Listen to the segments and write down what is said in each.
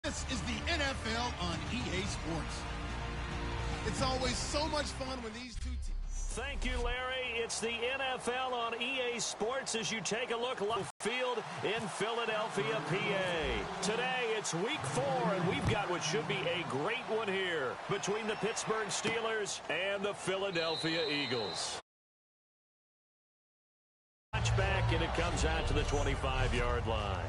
This is the NFL on EA Sports. It's always so much fun when these two teams... Thank you, Larry. It's the NFL on EA Sports as you take a look live field in Philadelphia, PA. Today, it's week 4, and we've got what should be a great one here between the Pittsburgh Steelers and the Philadelphia Eagles. Touchback, and it comes out to the 25-yard line.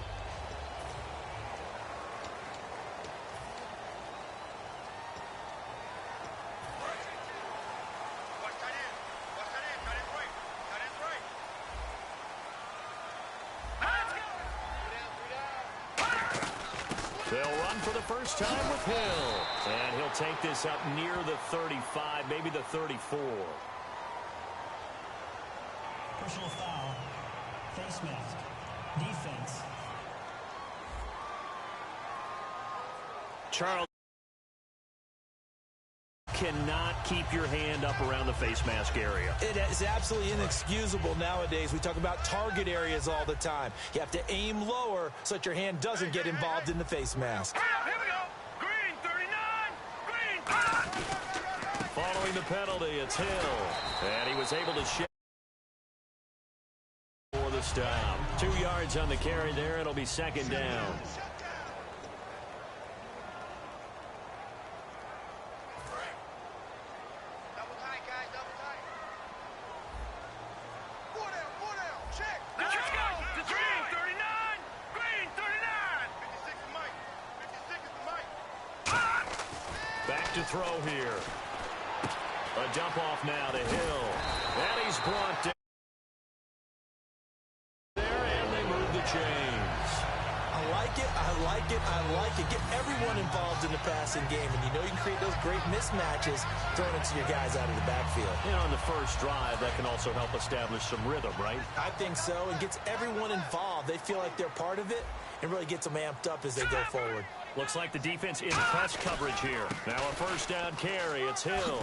They'll run for the first time with Hill. And he'll take this up near the 35, maybe the 34. Personal foul. Face mask. Defense. Charles cannot keep your hand up around the face mask area. It is absolutely inexcusable nowadays. We talk about target areas all the time. You have to aim lower so that your hand doesn't get involved in the face mask. Here we go. Green 39. Green. Following the penalty, it's Hill. And he was able to shift for the stop. 2 yards on the carry there. It'll be second down. To throw here. A dump off now to Hill. And he's brought down there, and they move the chains. I like it, I like it, I like it. Get everyone involved in the passing game, and you know you can create those great mismatches throwing it to your guys out of the backfield. You know, on the first drive, that can also help establish some rhythm, right? I think so. It gets everyone involved. They feel like they're part of it, and really gets them amped up as they go forward. Looks like the defense in press coverage here. Now a first down carry. It's Hill.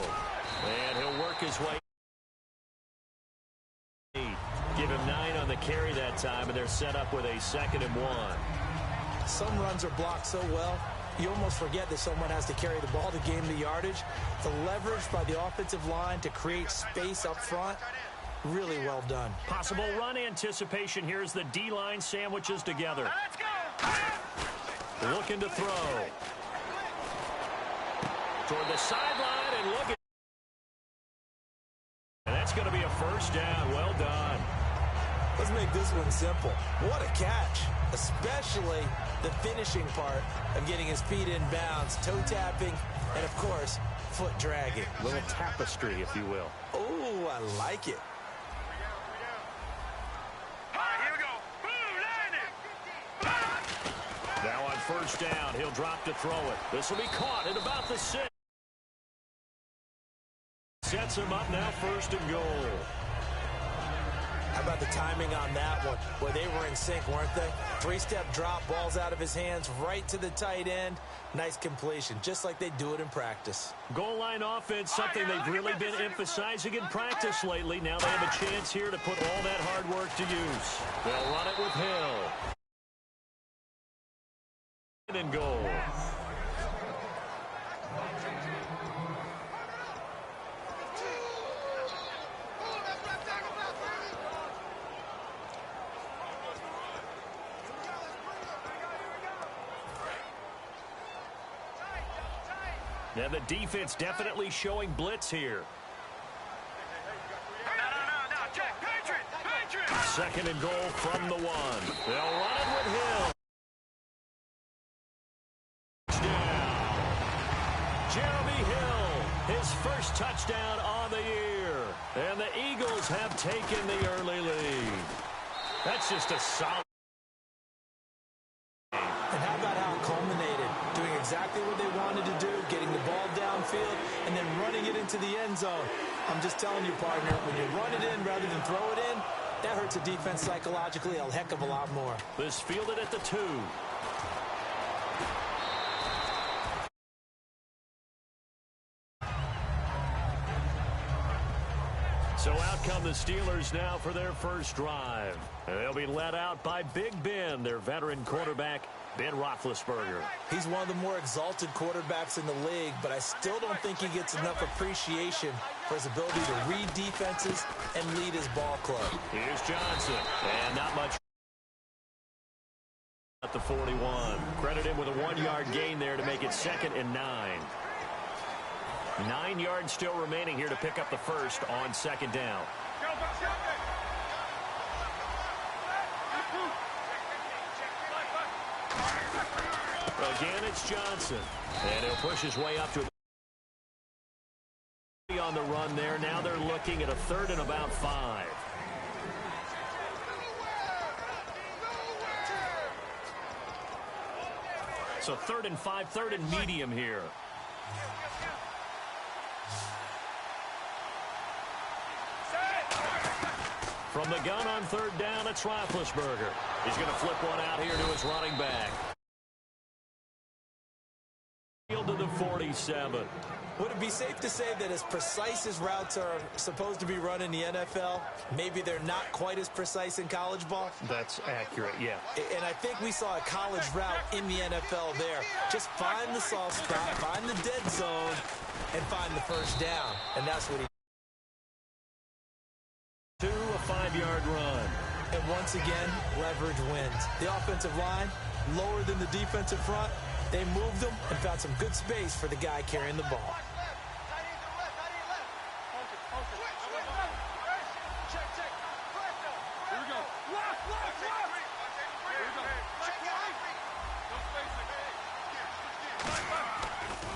And he'll work his way. Give him 9 on the carry that time, and they're set up with a 2nd and 1. Some runs are blocked so well, you almost forget that someone has to carry the ball to gain the yardage. The leverage by the offensive line to create space up front, really well done. Possible run anticipation here as the D-line sandwiches together. Let's go. Looking to throw. Toward the sideline, and look at... And that's going to be a first down. Well done. Let's make this one simple. What a catch, especially the finishing part of getting his feet in bounds, toe tapping, and, of course, foot dragging. A little tapestry, if you will. Oh, I like it. Now on first down, he'll drop to throw it. This will be caught at about the 6. Sets him up now, 1st and goal. How about the timing on that one? Boy, they were in sync, weren't they? 3-step drop, balls out of his hands, right to the tight end. Nice completion, just like they do it in practice. Goal line offense, something they've really been emphasizing in practice lately. Now they have a chance here to put all that hard work to use. They'll run it with Hill. And goal. Now the defense definitely showing blitz here. No, check. Patriot. 2nd and goal from the 1. They'll run it with Hill. Jeremy Hill, his first touchdown on the year. And the Eagles have taken the early lead. That's just a solid. And how about how it culminated? Doing exactly what they wanted to do, getting the ball downfield, and then running it into the end zone. I'm just telling you, partner, when you run it in rather than throw it in, that hurts a defense psychologically a heck of a lot more. This fielded at the 2. So out come the Steelers now for their first drive. They'll be led out by Big Ben, their veteran quarterback, Ben Roethlisberger. He's one of the more exalted quarterbacks in the league, but I still don't think he gets enough appreciation for his ability to read defenses and lead his ball club. Here's Johnson, and not much at the 41. Credit him with a 1-yard gain there to make it 2nd and 9. 9 yards still remaining here to pick up the first on 2nd down. Again, it's Johnson. And he'll push his way up to on the run there. Now they're looking at a 3rd and about 5. So 3rd and 5, 3rd and medium here. From the gun on 3rd down, it's Roethlisberger. He's going to flip one out here to his running back. Field to the 47. Would it be safe to say that as precise as routes are supposed to be run in the NFL, maybe they're not quite as precise in college ball? That's accurate, yeah. And I think we saw a college route in the NFL there. Just find the soft spot, find the dead zone, and find the first down. And that's what he did. A 5-yard run. And once again, leverage wins. The offensive line, lower than the defensive front. They moved them and found some good space for the guy carrying the ball.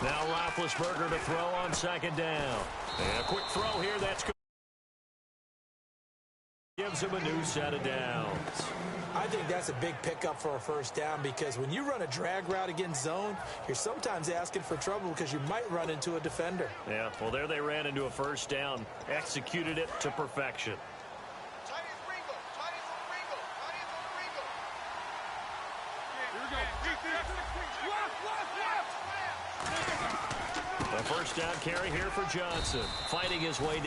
Now Roethlisberger to throw on 2nd down. And a quick throw here. That's good. Gives him a new set of downs. I think that's a big pickup for a first down because when you run a drag route against zone, you're sometimes asking for trouble because you might run into a defender. Yeah, well, there they ran into a first down. Executed it to perfection. A first down carry here for Johnson. Fighting his way down.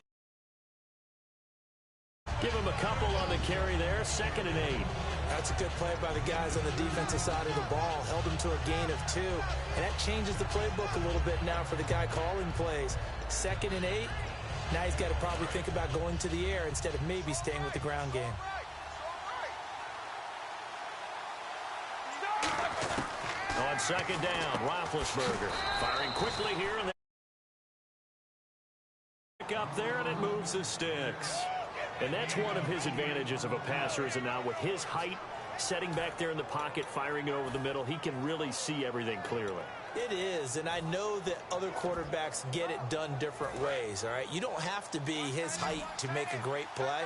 Give him a couple on the carry there. 2nd and 8. That's a good play by the guys on the defensive side of the ball. Held him to a gain of 2. And that changes the playbook a little bit now for the guy calling plays. 2nd and 8. Now he's got to probably think about going to the air instead of maybe staying with the ground game. On 2nd down, Roethlisberger firing quickly here. And pick up there, and it moves the sticks. And that's one of his advantages of a passer, is now with his height, setting back there in the pocket, firing it over the middle, he can really see everything clearly. It is, and I know that other quarterbacks get it done different ways, all right? You don't have to be his height to make a great play,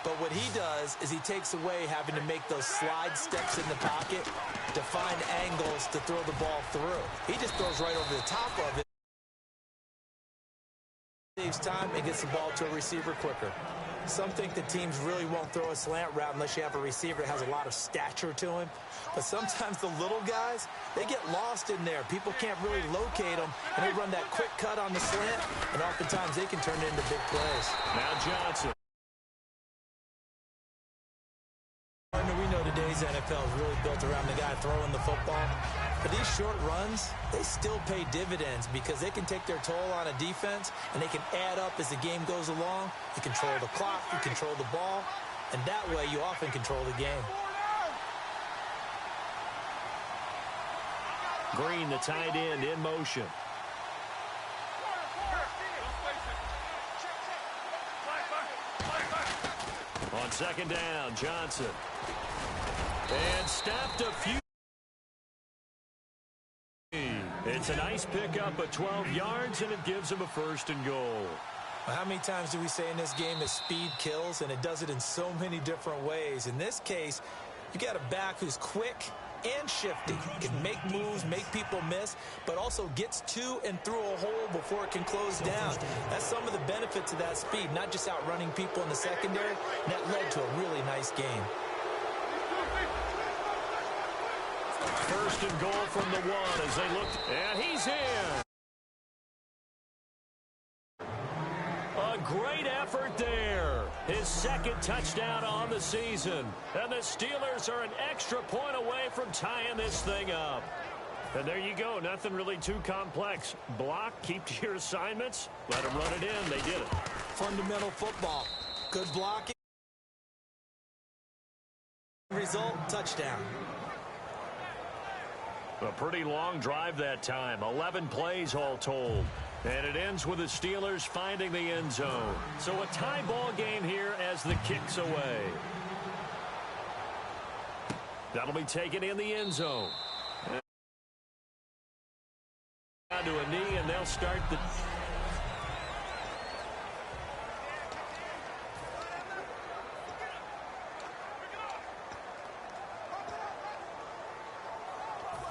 but what he does is he takes away having to make those slide steps in the pocket to find angles to throw the ball through. He just throws right over the top of it. Saves time and gets the ball to a receiver quicker. Some think that teams really won't throw a slant route unless you have a receiver that has a lot of stature to him. But sometimes the little guys, they get lost in there. People can't really locate them, and they run that quick cut on the slant, and oftentimes they can turn it into big plays. Now Johnson. We know today's NFL is really built around the guy throwing the football. But these short runs, they still pay dividends because they can take their toll on a defense, and they can add up as the game goes along. You control the clock, you control the ball, and that way you often control the game. Green, the tight end, in motion. On 2nd down, Johnson. And stopped a few. It's a nice pickup of 12 yards, and it gives him a 1st and goal. How many times do we say in this game that speed kills, and it does it in so many different ways? In this case, you got a back who's quick and shifty, can make moves, make people miss, but also gets to and through a hole before it can close down. That's some of the benefits of that speed, not just outrunning people in the secondary. And that led to a really nice game. 1st and goal from the 1 as they looked, and he's in. A great effort there. His 2nd touchdown on the season. And the Steelers are an extra point away from tying this thing up. And there you go. Nothing really too complex. Block, keep to your assignments, let them run it in. They did it. Fundamental football. Good blocking. Result, touchdown. A pretty long drive that time. 11 plays all told. And it ends with the Steelers finding the end zone. So a tie ball game here as the kick's away. That'll be taken in the end zone. Down to a knee, and they'll start the...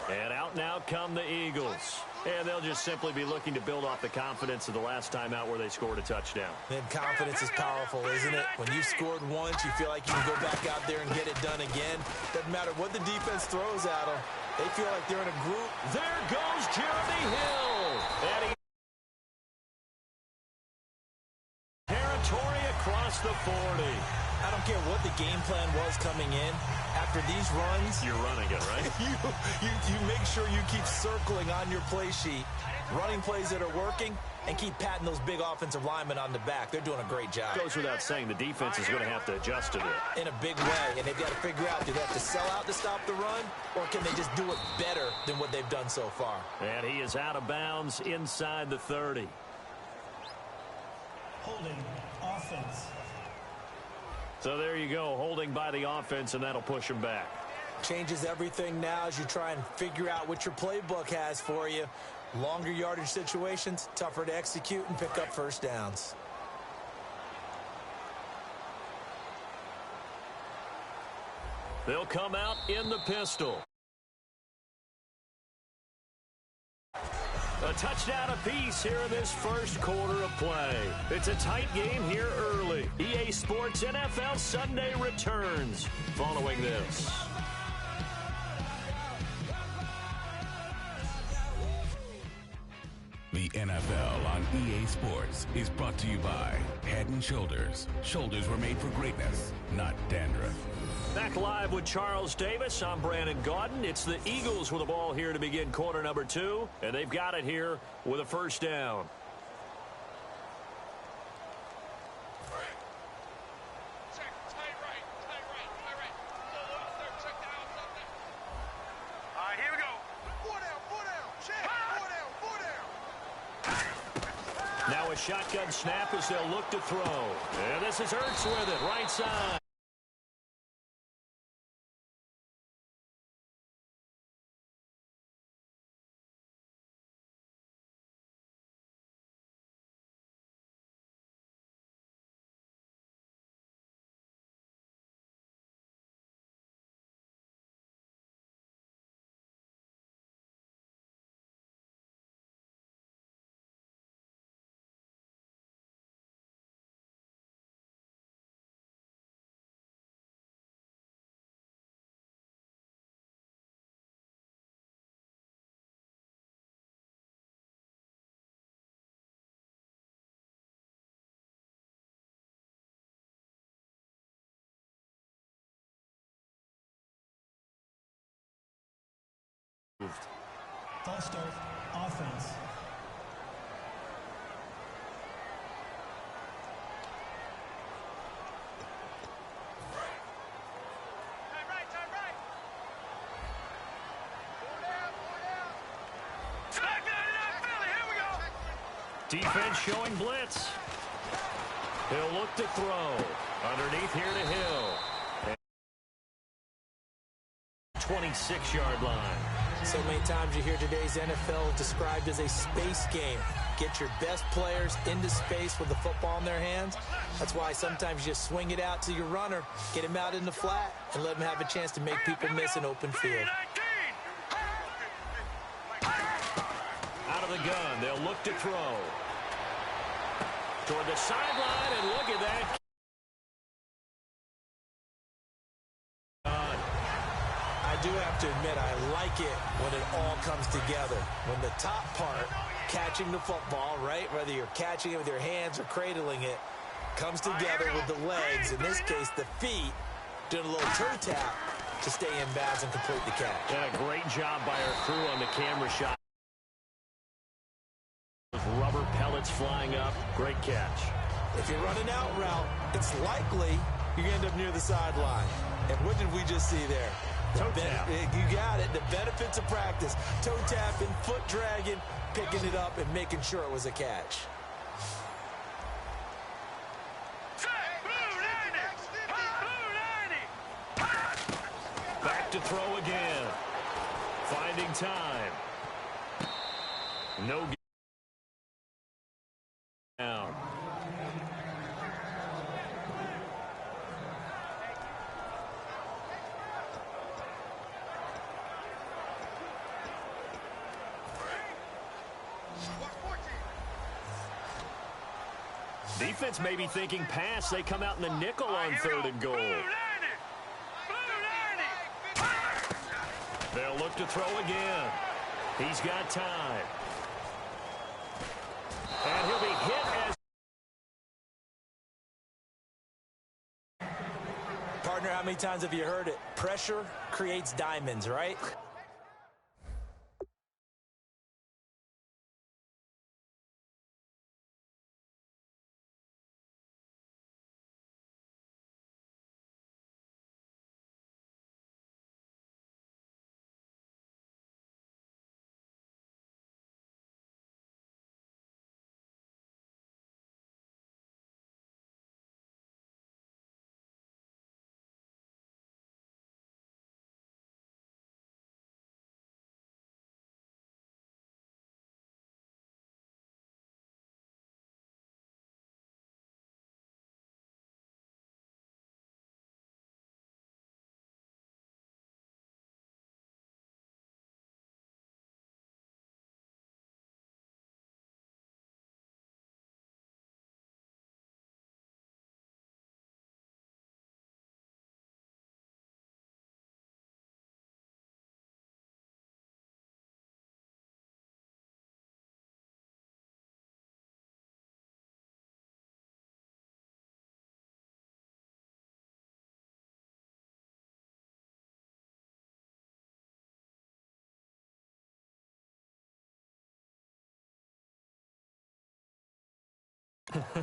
And out now come the Eagles. And they'll just simply be looking to build off the confidence of the last time out where they scored a touchdown. And confidence is powerful, isn't it? When you've scored once, you feel like you can go back out there and get it done again. Doesn't matter what the defense throws at them. They feel like they're in a group. There goes Jeremy Hill. And he... territory across the 40. I don't care what the game plan was coming in. After these runs, you're running it, right? you make sure you keep circling on your play sheet, running plays that are working, and keep patting those big offensive linemen on the back. They're doing a great job. Goes without saying, the defense is going to have to adjust to it. In a big way, and they've got to figure out, do they have to sell out to stop the run, or can they just do it better than what they've done so far? And he is out of bounds inside the 30. Holding offense. So there you go, holding by the offense, and that'll push him back. Changes everything now as you try and figure out what your playbook has for you. Longer yardage situations, tougher to execute and pick up first downs. They'll come out in the pistol. A touchdown apiece here in this first quarter of play. It's a tight game here early. EA Sports NFL Sunday returns following this. The NFL on EA Sports is brought to you by Head & Shoulders. Shoulders were made for greatness, not dandruff. Back live with Charles Davis. I'm Brandon Gaudin. It's the Eagles with the ball here to begin quarter number 2, and they've got it here with a first down. Now a shotgun snap as they'll look to throw. And this is Ertz with it, right side. False start, offense. Time right. Here we go. Defense showing blitz. He'll look to throw. Underneath here to Hill. 26-yard line. So many times you hear today's NFL described as a space game. Get your best players into space with the football in their hands. That's why sometimes you just swing it out to your runner, get him out in the flat, and let him have a chance to make people miss an open field. Out of the gun, they'll look to throw. Toward the sideline, and look at that. I do have to admit, I like it when it all comes together. When the top part, catching the football, right, whether you're catching it with your hands or cradling it, Comes together with the legs, in this case the feet, doing a little toe tap to stay in bounds and complete the catch. And a great job by our crew on the camera shot. Rubber pellets flying up. Great catch. If you're running out route, it's likely you're going to end up near the sideline. And what did we just see there? Toe tap. You got it. The benefits of practice. Toe tapping, foot dragging, picking it up, and making sure it was a catch. Back to throw again. Finding time. No down. Defense may be thinking pass. They come out in the nickel on 3rd and goal. They'll look to throw again. He's got time. And he'll be hit as... Partner, how many times have you heard it? Pressure creates diamonds, right?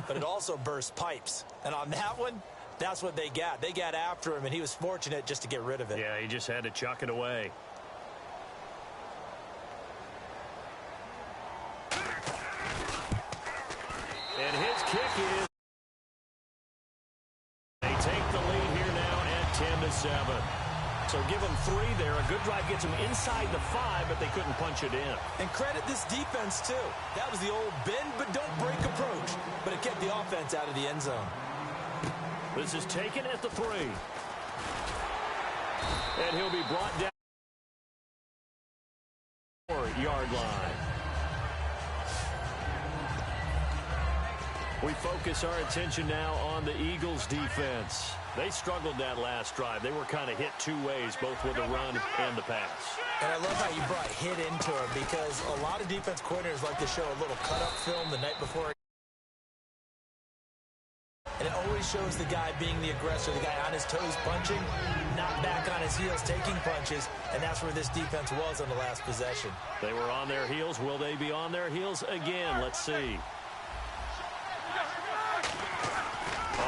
But it also bursts pipes. And on that one, that's what they got. They got after him, and he was fortunate just to get rid of it. Yeah, he just had to chuck it away. And his kick is... They take the lead here now at 10-7. So give them 3 there. A good drive gets them inside the 5, but they couldn't punch it in. And credit this defense, too. That was the old bend but don't break approach. But it kept the offense out of the end zone. This is taken at the 3. And he'll be brought down 4-yard line. We focus our attention now on the Eagles' defense. They struggled that last drive. They were kind of hit 2 ways, both with the run and the pass. And I love how you brought hit into it, because a lot of defense coordinators like to show a little cut-up film the night before. And it always shows the guy being the aggressor, the guy on his toes punching, not back on his heels taking punches, and that's where this defense was on the last possession. They were on their heels. Will they be on their heels again? Let's see.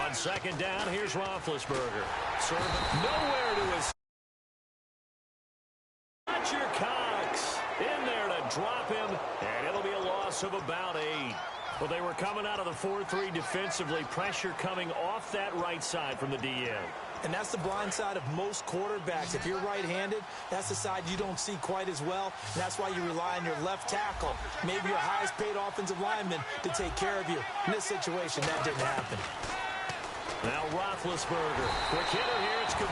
On 2nd down, here's Roethlisberger. Serving nowhere to his... Roger Cox in there to drop him, and it'll be a loss of about 8. Well, they were coming out of the 4-3 defensively. Pressure coming off that right side from the DN. And that's the blind side of most quarterbacks. If you're right-handed, that's the side you don't see quite as well. And that's why you rely on your left tackle, maybe your highest-paid offensive lineman, to take care of you. In this situation, that didn't happen. Now Roethlisberger. Quick hitter here. It's good.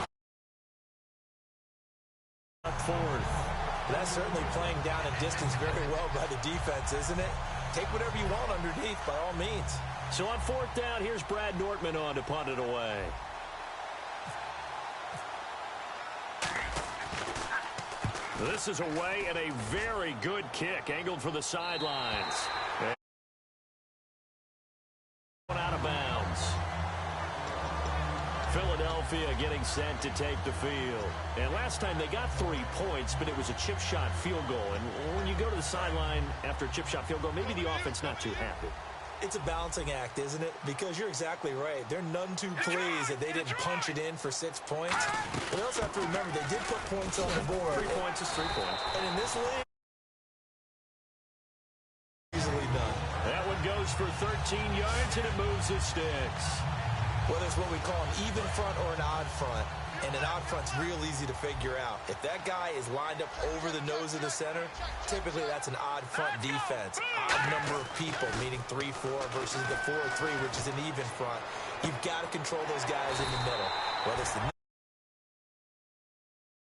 Up 4th. That's certainly playing down a distance very well by the defense, isn't it? Take whatever you want underneath, by all means. So on 4th down, here's Brad Nortman on to punt it away. This is away, and a very good kick, angled for the sidelines. Out of bounds. set to take the field. And last time they got 3 points, but it was a chip shot field goal. And when you go to the sideline after a chip shot field goal, maybe the offense not too happy. It's a balancing act, isn't it? Because you're exactly right. They're none too pleased that they didn't punch it in for 6 points. But they also have to remember they did put points on the board. 3 points is 3 points. And in this league, easily done. That one goes for 13 yards, and it moves the sticks. Whether it's what we call an even front or an odd front, and an odd front's real easy to figure out. If that guy is lined up over the nose of the center, typically that's an odd front defense. Odd number of people, meaning 3-4 versus the 4-3, which is an even front. You've got to control those guys in the middle. Whether it's the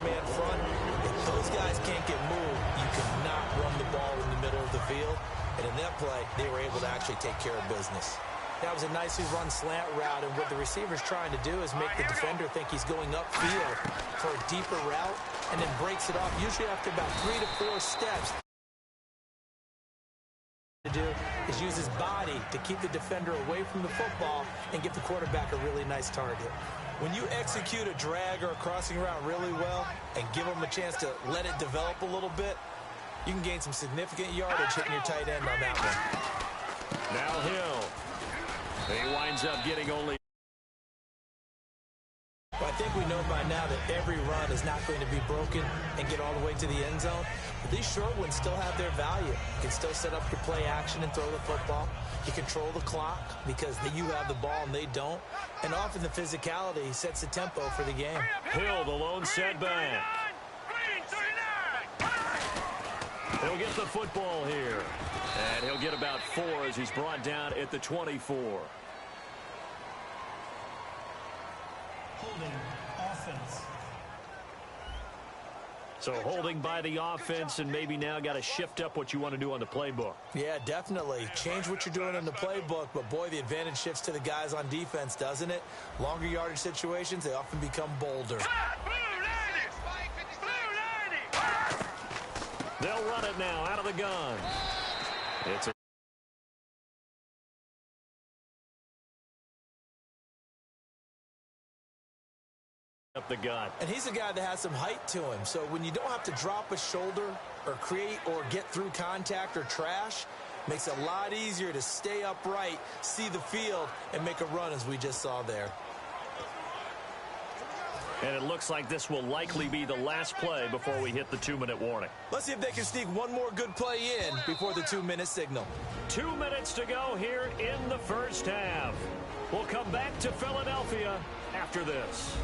man front, if those guys can't get moved, you cannot run the ball in the middle of the field. And in that play, they were able to actually take care of business. That was a nicely run slant route, and what the receiver's trying to do is make the defender think he's going upfield for a deeper route, and then breaks it off, usually after about 3 to 4 steps. To do is use his body to keep the defender away from the football and give the quarterback a really nice target. When you execute a drag or a crossing route really well and give him a chance to let it develop a little bit, you can gain some significant yardage hitting your tight end on that one. Now Hill. He winds up getting only... Well, I think we know by now that every run is not going to be broken and get all the way to the end zone. But these short ones still have their value. You can still set up your play action and throw the football. You control the clock because you have the ball and they don't. And often the physicality sets the tempo for the game. Hill, the lone setback. He'll get the football here. And he'll get about 4 as he's brought down at the 24. Holding offense. So holding by the offense, and maybe now got to shift up what you want to do on the playbook. Yeah, definitely. Change what you're doing in the playbook, but boy, the advantage shifts to the guys on defense, doesn't it? Longer yardage situations, they often become bolder. They'll run it now out of the gun. It's up the gut. And he's a guy that has some height to him, so when you don't have to drop a shoulder or create or get through contact or trash, makes it a lot easier to stay upright, see the field, and make a run as we just saw there. And it looks like this will likely be the last play before we hit the 2-minute warning. Let's see if they can sneak one more good play in before the 2-minute signal. 2 minutes to go here in the first half. We'll come back to Philadelphia after this.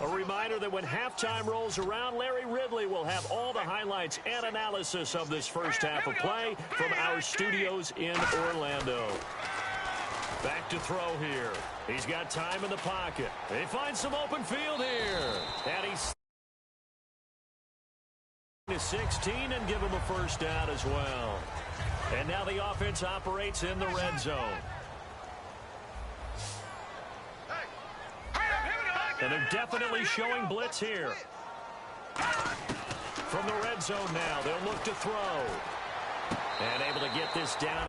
A reminder that when halftime rolls around, Larry Ridley will have all the highlights and analysis of this first half of play from our studios in Orlando. Back to throw here. He's got time in the pocket. They find some open field here. And he's to 16 and give him a first down as well. And now the offense operates in the red zone. And they're definitely showing blitz here. From the red zone now, they'll look to throw. And able to get this down.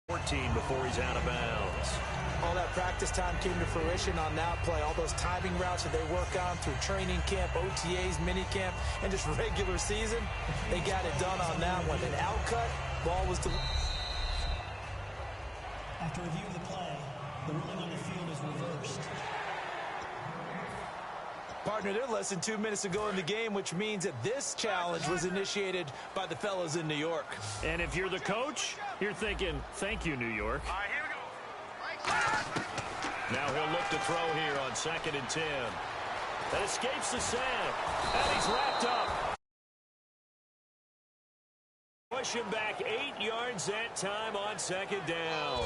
14 before he's out of bounds. All that practice time came to fruition on that play. All those timing routes that they work on through training camp, OTAs, minicamp, and just regular season, they got it done on that one. An outcut, ball was After review of the play, the ruling on the field is reversed. Partner, they're less than 2 minutes to go in the game, which means that this challenge was initiated by the fellas in New York. And if you're the coach, you're thinking, thank you, New York. All right, here we go. Now he'll look to throw here on 2nd and 10. That escapes the sack. And he's wrapped up. Push him back 8 yards that time on 2nd down.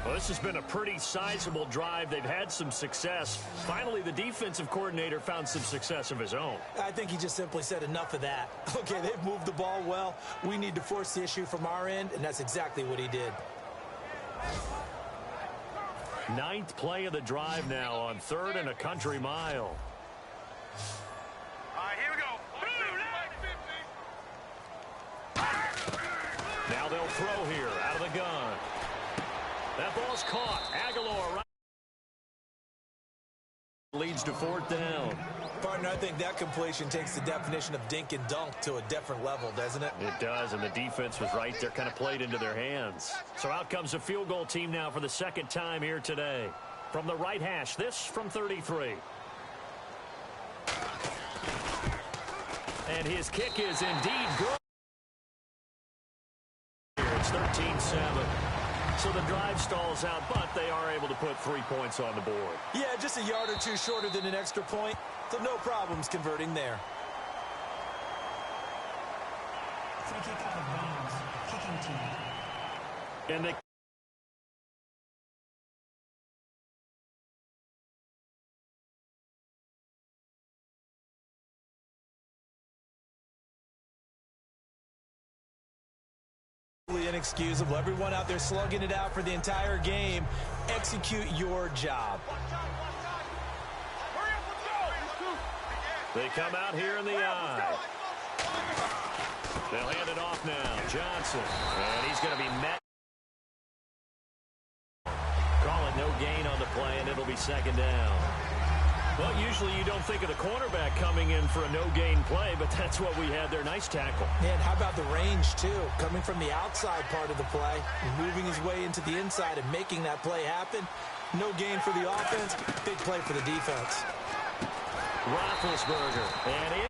Well, this has been a pretty sizable drive. They've had some success. Finally, the defensive coordinator found some success of his own. I think he just simply said enough of that. Okay, they've moved the ball well. We need to force the issue from our end, and that's exactly what he did. 9th play of the drive now on 3rd and a country mile. All right, here we go. Now they'll throw here out of the gun. That ball's caught. Aguilar right. Leads to 4th down. Partner, I think that completion takes the definition of dink and dunk to a different level, doesn't it? It does, and the defense was right there, kind of played into their hands. So out comes a field goal team now for the 2nd time here today. From the right hash, this from 33. And his kick is indeed good. It's 13-7. So the drive stalls out, but they are able to put 3 points on the board. Yeah, just a yard or two shorter than an extra point, so no problems converting there. Free kick out of bounds. Kicking team. And they inexcusable. Everyone out there slugging it out for the entire game. Execute your job. They come out here in the eye. They'll hand it off now. Johnson. And he's going to be met. Call it no gain on the play, and it'll be 2nd down. Well, usually you don't think of the cornerback coming in for a no-gain play, but that's what we had there. Nice tackle. And how about the range, too? Coming from the outside part of the play, moving his way into the inside and making that play happen. No gain for the offense, big play for the defense. Roethlisberger, and it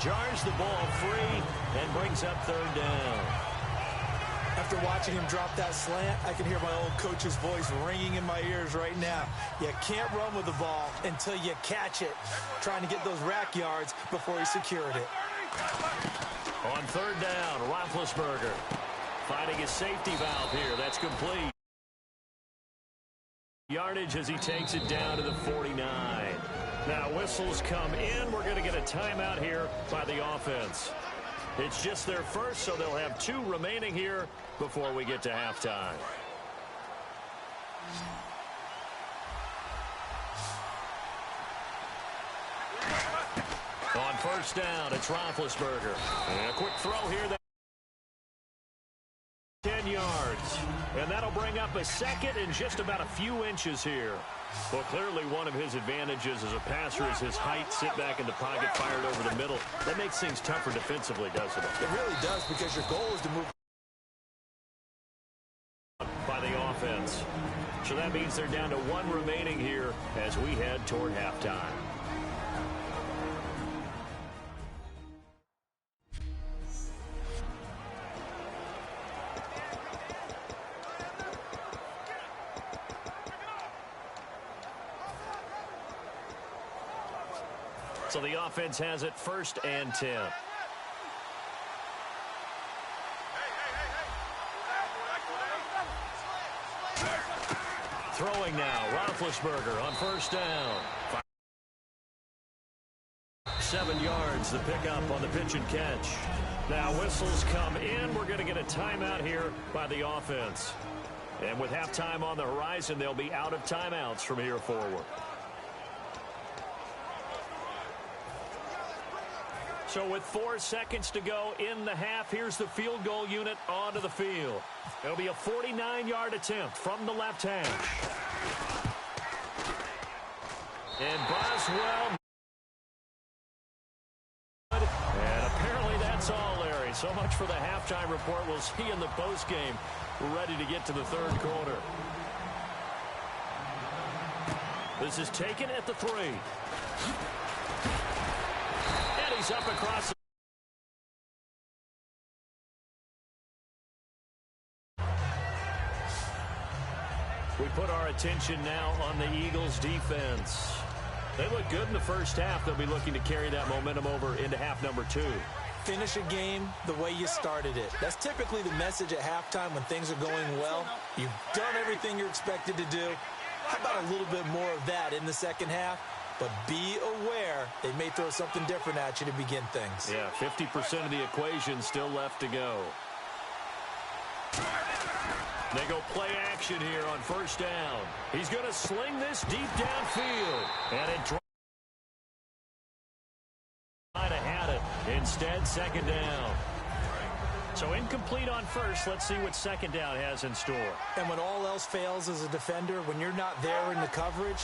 jars the ball free and brings up 3rd down. After watching him drop that slant, I can hear my old coach's voice ringing in my ears right now. You can't run with the ball until you catch it. Trying to get those rack yards before he secured it. On 3rd down, Roethlisberger finding his safety valve here. That's complete. Yardage as he takes it down to the 49. Now whistles come in. We're going to get a timeout here by the offense. It's just their first, so they'll have 2 remaining here before we get to halftime. On 1st down, it's Roethlisberger. And a quick throw here. 10 yards. And that'll bring up a 2nd and just about a few inches here. Well, clearly one of his advantages as a passer is his height. Sit back in the pocket, fired over the middle. That makes things tougher defensively, doesn't it? It really does, because your goal is to move by the offense. So that means they're down to 1 remaining here as we head toward halftime. So the offense has it 1st and 10. Throwing now, Roethlisberger on 1st down. 7 yards, the pickup on the pitch and catch. Now whistles come in. We're going to get a timeout here by the offense. And with halftime on the horizon, they'll be out of timeouts from here forward. So with 4 seconds to go in the half, here's the field goal unit onto the field. It'll be a 49-yard attempt from the left hash. And Boswell. And apparently that's all, Larry. So much for the halftime report. We'll see in the postgame. We're ready to get to the 3rd quarter. This is taken at the 3. And he's up across. We put our attention now on the Eagles' defense. They look good in the first half. They'll be looking to carry that momentum over into half number 2. Finish a game the way you started it. That's typically the message at halftime when things are going well. You've done everything you're expected to do. How about a little bit more of that in the second half? But be aware they may throw something different at you to begin things. Yeah, 50% of the equation still left to go. They go play action here on 1st down. He's going to sling this deep downfield. And it might have had it. Instead, 2nd down. So incomplete on 1st. Let's see what 2nd down has in store. And when all else fails as a defender, when you're not there in the coverage,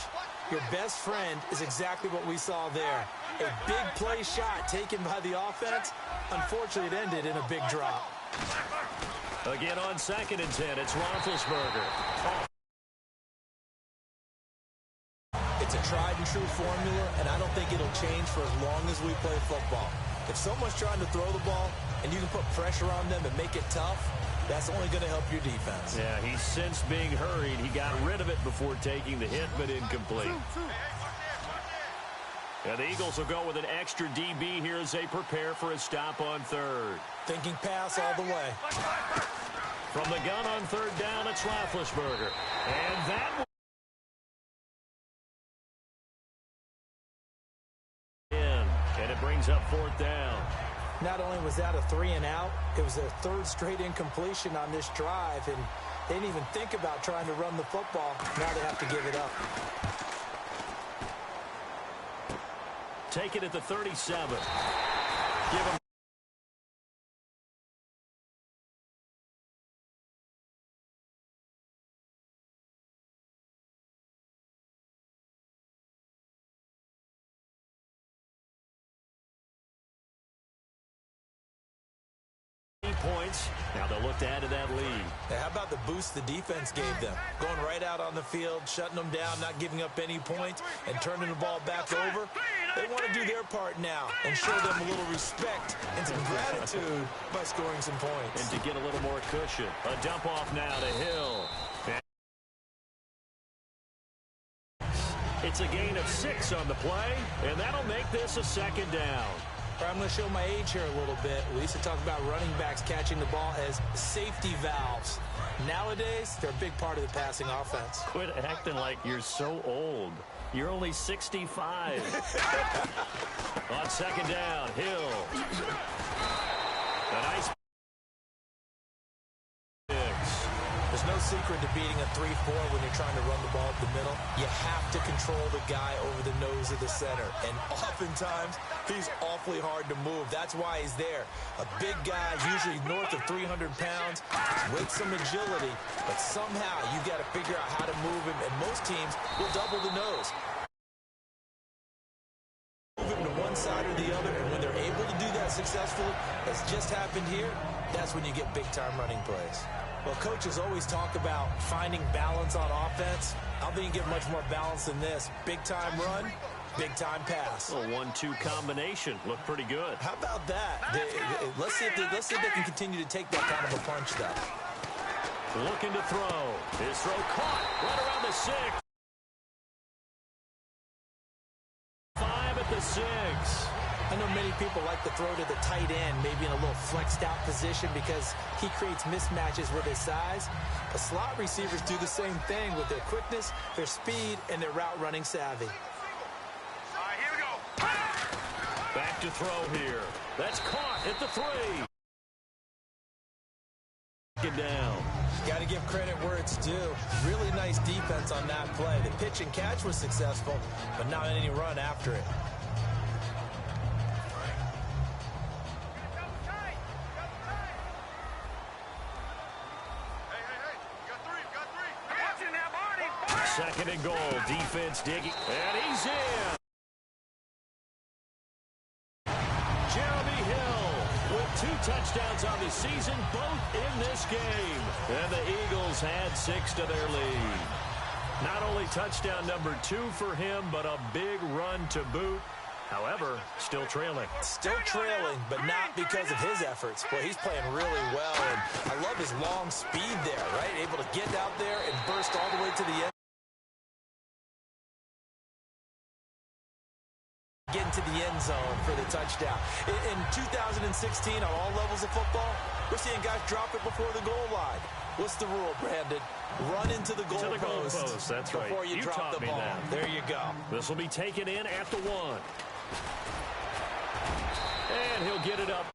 your best friend is exactly what we saw there. A big play shot taken by the offense. Unfortunately, it ended in a big drop. Again on 2nd and 10, it's Roethlisberger. Oh. It's a tried-and-true formula, and I don't think it'll change for as long as we play football. If someone's trying to throw the ball and you can put pressure on them and make it tough, that's only going to help your defense. Yeah, he's since being hurried. He got rid of it before taking the hit, but incomplete. And the Eagles will go with an extra DB here as they prepare for a stop on 3rd. Thinking pass all the way. From the gun on 3rd down, it's Roethlisberger. And that and it brings up 4th down. Not only was that a 3 and out, it was their 3rd straight incompletion on this drive, and they didn't even think about trying to run the football. Now they have to give it up. Take it at the 37. Give him. Points. Now they'll look to add to that lead. Hey, how about the boost the defense gave them? Going right out on the field, shutting them down, not giving up any points, and turning the ball back over. They want to do their part now and show them a little respect and some gratitude by scoring some points. And to get a little more cushion. A dump off now to Hill. It's a gain of 6 on the play, and that'll make this a 2nd down. I'm going to show my age here a little bit. We used to talk about running backs catching the ball as safety valves. Nowadays, they're a big part of the passing offense. Quit acting like you're so old. You're only 65. On 2nd down, Hill. A nice. There's no secret to beating a 3-4 when you're trying to run the ball up the middle. You have to control the guy over the nose of the center. And oftentimes, he's awfully hard to move. That's why he's there. A big guy, usually north of 300 pounds, with some agility. But somehow, you've got to figure out how to move him. And most teams will double the nose. Move him to one side or the other. And when they're able to do that successfully, as just happened here, that's when you get big-time running plays. Well, coaches always talk about finding balance on offense. I don't think you get much more balance than this. Big-time run, big-time pass. A 1-2 combination. Looked pretty good. How about that? Let's see if they can continue to take that kind of a punch, though. Looking to throw. His throw caught right around the 6. 5 at the 6. I know many people like to throw to the tight end, maybe in a little flexed out position because he creates mismatches with his size. But slot receivers do the same thing with their quickness, their speed, and their route running savvy. All right, here we go. Back to throw here. That's caught at the 3. Get down. Got to give credit where it's due. Really nice defense on that play. The pitch and catch was successful, but not any run after it. Second and goal. Defense digging. And he's in. Jeremy Hill with 2 touchdowns on the season, both in this game. And the Eagles had 6 to their lead. Not only touchdown number 2 for him, but a big run to boot. However, still trailing. Still trailing, but not because of his efforts. Boy, he's playing really well, and I love his long speed there, right? Able to get out there and burst all the way to the end. Get into the end zone for the touchdown. In 2016, on all levels of football, we're seeing guys drop it before the goal line. What's the rule, Brandon? Run into the goal post. That's right. Before you drop the ball. That. There you go. This will be taken in at the 1. And he'll get it up.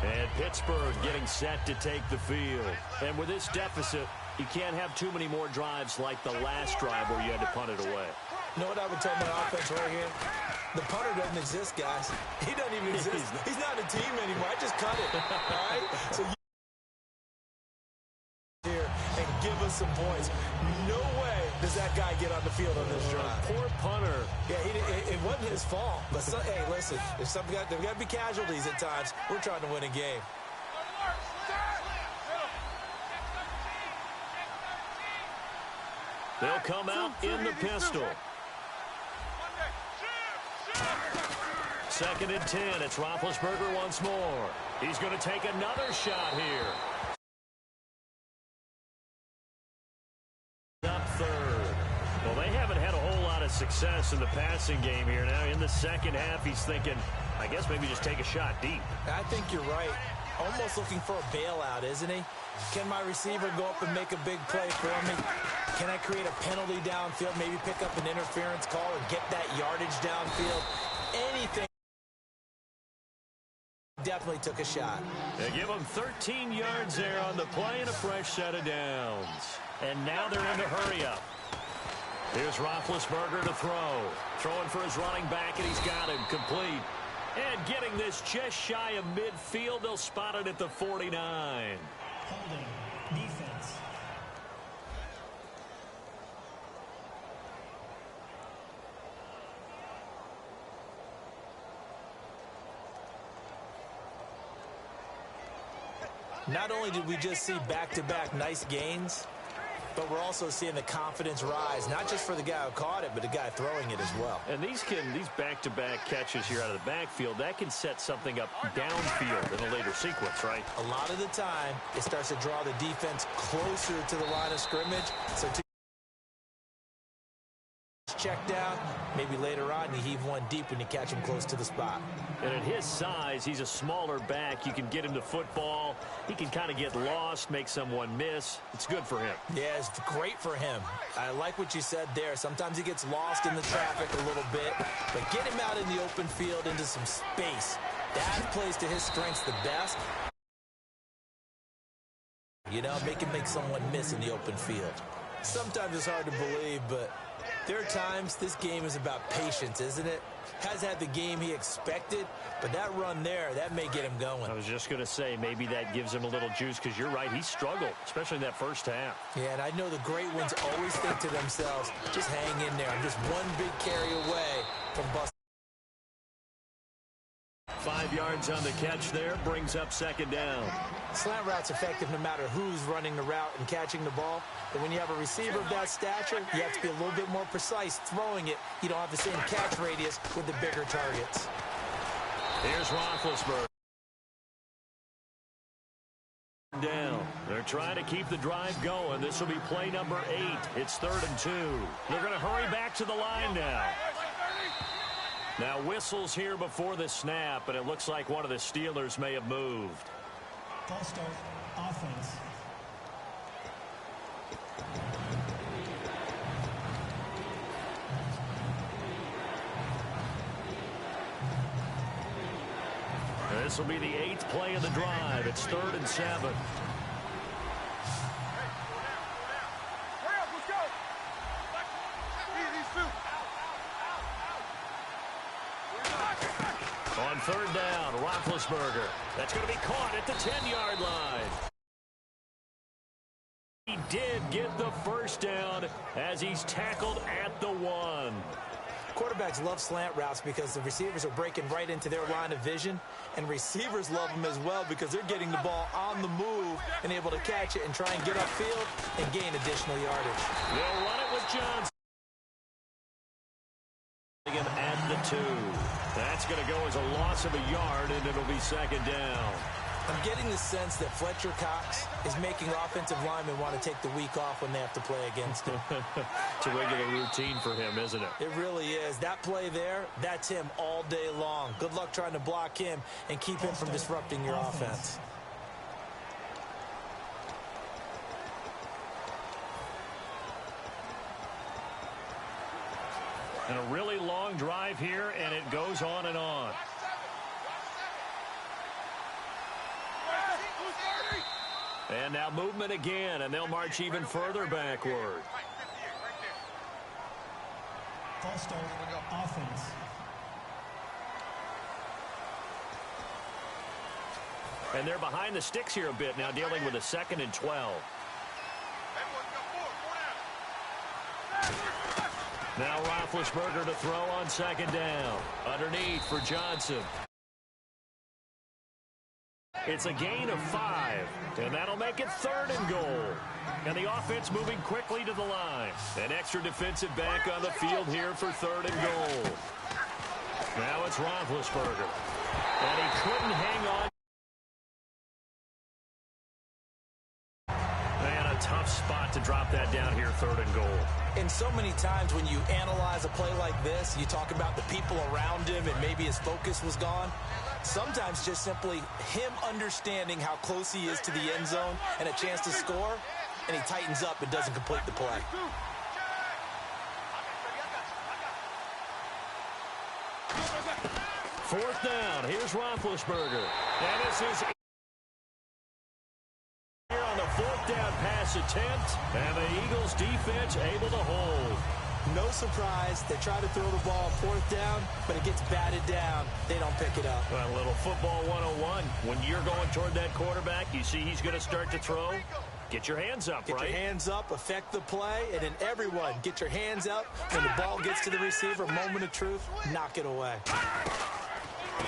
And Pittsburgh getting set to take the field. And with this deficit, you can't have too many more drives like the last drive where you had to punt it away. You know what I would tell my offense right here? The punter doesn't exist, guys. He doesn't even exist. He's not a team anymore. I just cut it. All right? So you here and give us some points. No way does that guy get on the field on this drive. Poor punter. Yeah, it wasn't his fault. But hey, listen, there's got to be casualties at times. We're trying to win a game. They'll come out in the pistol. Second and 10. It's Roethlisberger once more. He's going to take another shot here. Up third. Well, they haven't had a whole lot of success in the passing game here. Now in the second half, he's thinking, I guess maybe just take a shot deep. I think you're right. Almost looking for a bailout, isn't he? Can my receiver go up and make a big play for me? Can I create a penalty downfield, maybe pick up an interference call or get that yardage downfield? Anything. Definitely took a shot. They give him 13 yards there on the play and a fresh set of downs. And now they're in the hurry-up. Here's Roethlisberger to throw. Throwing for his running back, and he's got him complete. And getting this just shy of midfield, they'll spot it at the 49. Holding. Defense. Not only did we just see back-to-back nice gains, but we're also seeing the confidence rise, not just for the guy who caught it, but the guy throwing it as well. And these back-to-back catches here out of the backfield, that can set something up downfield in a later sequence, right? A lot of the time, it starts to draw the defense closer to the line of scrimmage. So check down, maybe later on you heave one deep when you catch him close to the spot. And at his size, he's a smaller back. You can get him to football. He can kind of get lost, make someone miss. It's good for him. Yeah, it's great for him. I like what you said there. Sometimes he gets lost in the traffic a little bit, but get him out in the open field into some space. That plays to his strengths the best. You know, make someone miss in the open field. Sometimes it's hard to believe, but there are times this game is about patience, isn't it? Has had the game he expected, but that run there, that may get him going. I was just going to say, maybe that gives him a little juice, because you're right, he struggled, especially in that first half. Yeah, and I know the great ones always think to themselves, just hang in there. I'm just one big carry away from busting. 5 yards on the catch there, brings up second down. Slant route's effective no matter who's running the route and catching the ball. But when you have a receiver of that stature, you have to be a little bit more precise throwing it. You don't have the same catch radius with the bigger targets. Here's Roethlisberger. Down. They're trying to keep the drive going. This will be play number 8. It's 3rd and 2. They're going to hurry back to the line now. Now whistles here before the snap, and it looks like one of the Steelers may have moved. False start, offense. This will be the 8th play of the drive. It's 3rd and 7. On 3rd down, Roethlisberger. That's going to be caught at the 10-yard line. He did get the first down as he's tackled at the 1. Quarterbacks love slant routes because the receivers are breaking right into their line of vision, and receivers love them as well because they're getting the ball on the move and able to catch it and try and get upfield and gain additional yardage. They'll run it with Johnson. At the 2. That's going to go as a loss of a yard, and it'll be 2nd down. I'm getting the sense that Fletcher Cox is making offensive linemen want to take the week off when they have to play against him. It's a regular routine for him, isn't it? It really is. That play there, that's him all day long. Good luck trying to block him and keep him from disrupting your offense. And a really long drive here, and it goes on and on. And now movement again, and they'll march even further backward. False start, offense. And they're behind the sticks here a bit now, dealing with a 2nd and 12. Now Roethlisberger to throw on 2nd down. Underneath for Johnson. It's a gain of 5, and that'll make it 3rd and goal. And the offense moving quickly to the line. An extra defensive back on the field here for 3rd and goal. Now it's Roethlisberger. And he couldn't hang on. Man, a tough spot to drop that down here, 3rd and goal. And so many times when you analyze a play like this, you talk about the people around him and maybe his focus was gone. Sometimes just simply him understanding how close he is to the end zone and a chance to score, and he tightens up and doesn't complete the play. Fourth down. Here's Roethlisberger. And this is here on the 4th down pass attempt. And the Eagles defense able to hold. No surprise. They try to throw the ball 4th down, but it gets batted down. They don't pick it up. Well, a little football 101. When you're going toward that quarterback, you see he's going to start to throw. Get your hands up, right? Get your hands up, affect the play, and then everyone get your hands up. When the ball gets to the receiver, moment of truth, knock it away.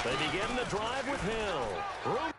They begin the drive with Hill. Room.